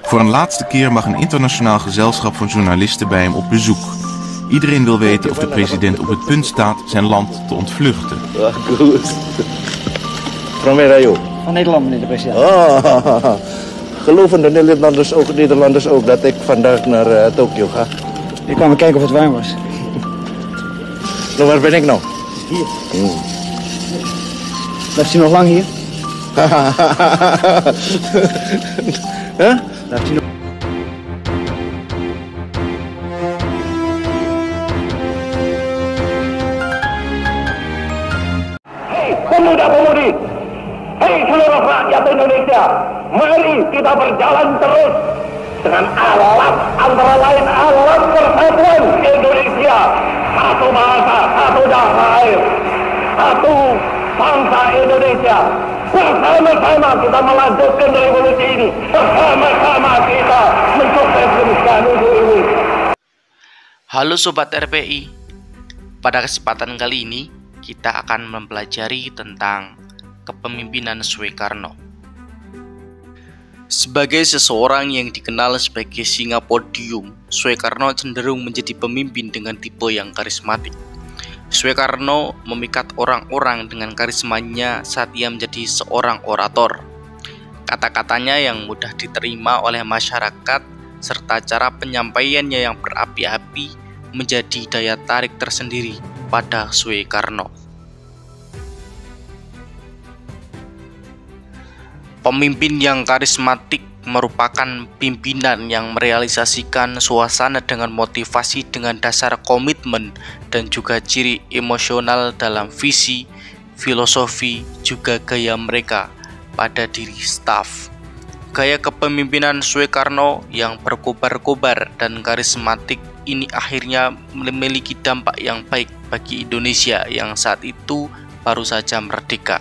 Voor een laatste keer mag een internationaal gezelschap van journalisten bij hem op bezoek. Iedereen wil weten of de president op het punt staat zijn land te ontvluchten. Bagus. From where are you? Van Nederland, meneer de president. Geloven de Nederlanders ook dat ik vandaag naar Tokio ga? Ik kwam kijken of het warm was. Nou, waar ben ik nou? Hier. Blijft u nog lang hier? Huh? Blijft u nog... Hei pemuda-pemudi, hei seluruh rakyat Indonesia, mari kita berjalan terus dengan alat antara lain alat persatuan Indonesia, satu bahasa, satu tanah air, satu bangsa Indonesia. Bersama-sama kita melanjutkan revolusi ini, bersama-sama kita mensukseskan ini. Halo Sobat RPI, pada kesempatan kali ini kita akan mempelajari tentang kepemimpinan Soekarno. Sebagai seseorang yang dikenal sebagai singa podium, Soekarno cenderung menjadi pemimpin dengan tipe yang karismatik. Soekarno memikat orang-orang dengan karismanya saat ia menjadi seorang orator. Kata-katanya yang mudah diterima oleh masyarakat serta cara penyampaiannya yang berapi-api menjadi daya tarik tersendiri pada Soekarno. Pemimpin yang karismatik merupakan pimpinan yang merealisasikan suasana dengan motivasi dengan dasar komitmen dan juga ciri emosional dalam visi, filosofi, juga gaya mereka pada diri staf. Gaya kepemimpinan Soekarno yang berkobar-kobar dan karismatik ini akhirnya memiliki dampak yang baik bagi Indonesia yang saat itu baru saja merdeka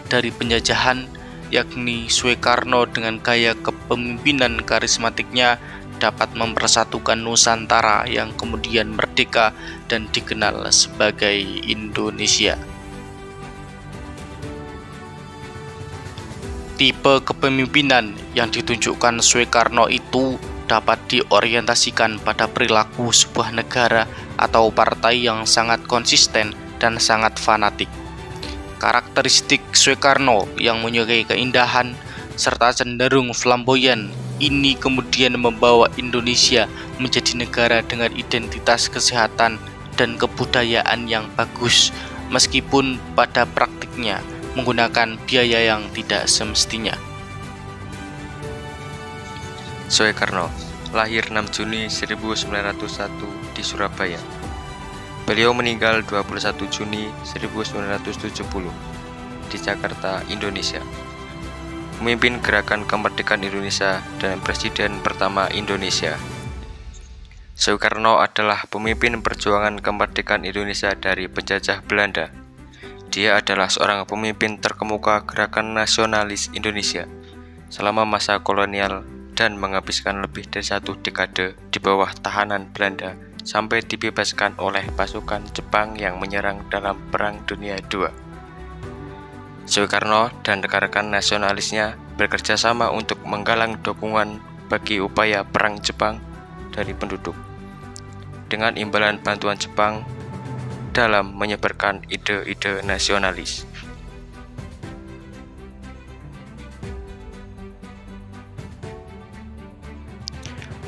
dari penjajahan, yakni Soekarno dengan gaya kepemimpinan karismatiknya dapat mempersatukan Nusantara yang kemudian merdeka dan dikenal sebagai Indonesia. Tipe kepemimpinan yang ditunjukkan Soekarno itu dapat diorientasikan pada perilaku sebuah negara atau partai yang sangat konsisten dan sangat fanatik. Karakteristik Soekarno yang menyukai keindahan serta cenderung flamboyan ini kemudian membawa Indonesia menjadi negara dengan identitas kesehatan dan kebudayaan yang bagus, meskipun pada praktiknya menggunakan biaya yang tidak semestinya. Soekarno lahir 6 Juni 1901 di Surabaya. Beliau meninggal 21 Juni 1970 di Jakarta, Indonesia. Memimpin gerakan kemerdekaan Indonesia dan Presiden pertama Indonesia. Soekarno adalah pemimpin perjuangan kemerdekaan Indonesia dari penjajah Belanda. Dia adalah seorang pemimpin terkemuka gerakan nasionalis Indonesia selama masa kolonial dan menghabiskan lebih dari 1 dekade di bawah tahanan Belanda sampai dibebaskan oleh pasukan Jepang yang menyerang dalam Perang Dunia II. Soekarno dan rekan-rekan nasionalisnya bekerja sama untuk menggalang dukungan bagi upaya Perang Jepang dari penduduk, dengan imbalan bantuan Jepang dalam menyebarkan ide-ide nasionalis.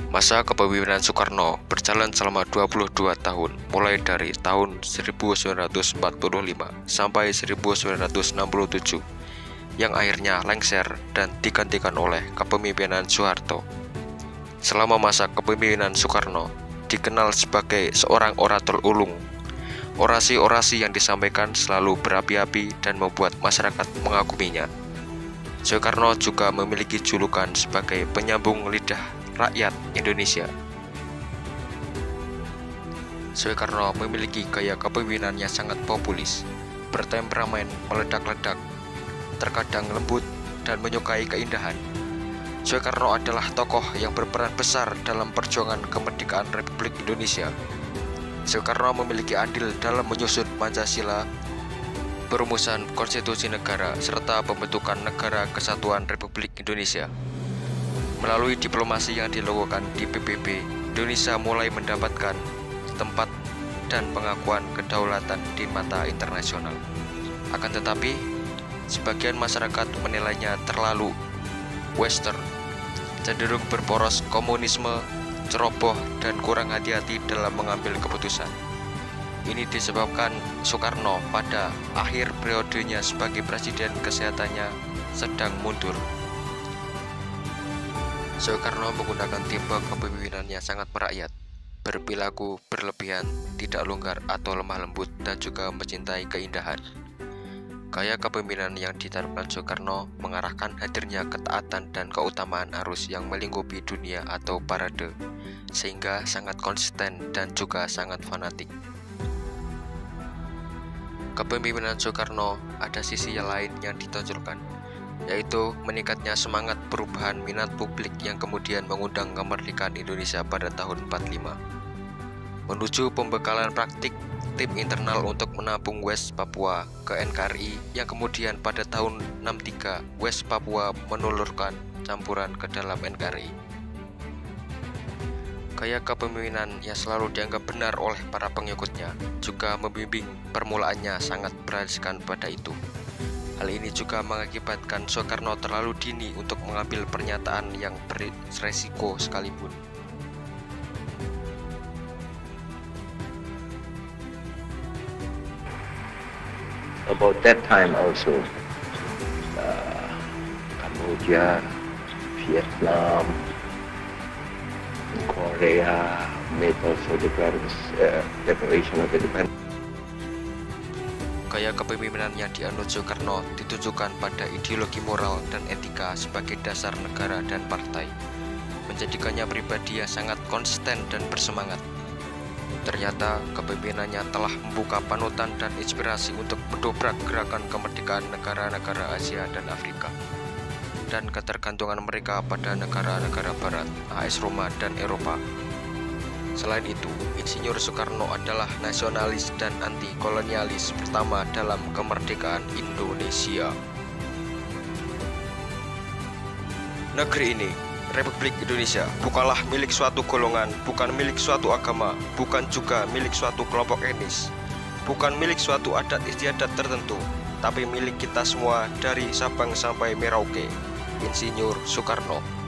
Masa kepemimpinan Soekarno berjalan selama 22 tahun, mulai dari tahun 1945 sampai 1967, yang akhirnya lengser dan digantikan oleh kepemimpinan Soeharto. Selama masa kepemimpinan Soekarno dikenal sebagai seorang orator ulung. Orasi-orasi yang disampaikan selalu berapi-api dan membuat masyarakat mengaguminya. Soekarno juga memiliki julukan sebagai penyambung lidah rakyat Indonesia. Soekarno memiliki gaya kepemimpinan yang sangat populis, bertemperamen meledak-ledak, terkadang lembut dan menyukai keindahan. Soekarno adalah tokoh yang berperan besar dalam perjuangan kemerdekaan Republik Indonesia. Soekarno memiliki andil dalam menyusun Pancasila, perumusan konstitusi negara, serta pembentukan Negara Kesatuan Republik Indonesia. Melalui diplomasi yang dilakukan di PBB, Indonesia mulai mendapatkan tempat dan pengakuan kedaulatan di mata internasional. Akan tetapi, sebagian masyarakat menilainya terlalu western, cenderung berporos komunisme, ceroboh, dan kurang hati-hati dalam mengambil keputusan. Ini disebabkan Soekarno pada akhir periodenya sebagai presiden kesehatannya sedang mundur. Soekarno menggunakan tipe kepemimpinannya sangat merakyat, berperilaku berlebihan, tidak longgar atau lemah lembut, dan juga mencintai keindahan. Gaya kepemimpinan yang diterapkan Soekarno mengarahkan hadirnya ketaatan dan keutamaan arus yang melingkupi dunia atau parade, sehingga sangat konsisten dan juga sangat fanatik. Kepemimpinan Soekarno ada sisi yang lain yang ditonjolkan, yaitu meningkatnya semangat perubahan minat publik yang kemudian mengundang kemerdekaan Indonesia pada tahun 45. Menuju pembekalan praktik tim internal untuk menampung West Papua ke NKRI yang kemudian pada tahun 63 West Papua menelurkan campuran ke dalam NKRI. Gaya kepemimpinan yang selalu dianggap benar oleh para pengikutnya juga membimbing permulaannya sangat berasaskan pada itu. Hal ini juga mengakibatkan Soekarno terlalu dini untuk mengambil pernyataan yang beresiko sekalipun. About that time also, Cambodia, Vietnam, Korea made also declaration of independence. Gaya kepemimpinan yang dianut Soekarno ditujukan pada ideologi moral dan etika sebagai dasar negara dan partai, menjadikannya pribadi yang sangat konsisten dan bersemangat. Ternyata kepemimpinannya telah membuka panutan dan inspirasi untuk mendobrak gerakan kemerdekaan negara-negara Asia dan Afrika, dan ketergantungan mereka pada negara-negara Barat, AS Roma, dan Eropa. Selain itu, Insinyur Soekarno adalah nasionalis dan anti-kolonialis pertama dalam kemerdekaan Indonesia. Negeri ini, Republik Indonesia, bukanlah milik suatu golongan, bukan milik suatu agama, bukan juga milik suatu kelompok etnis, bukan milik suatu adat istiadat tertentu, tapi milik kita semua dari Sabang sampai Merauke. Insinyur Soekarno.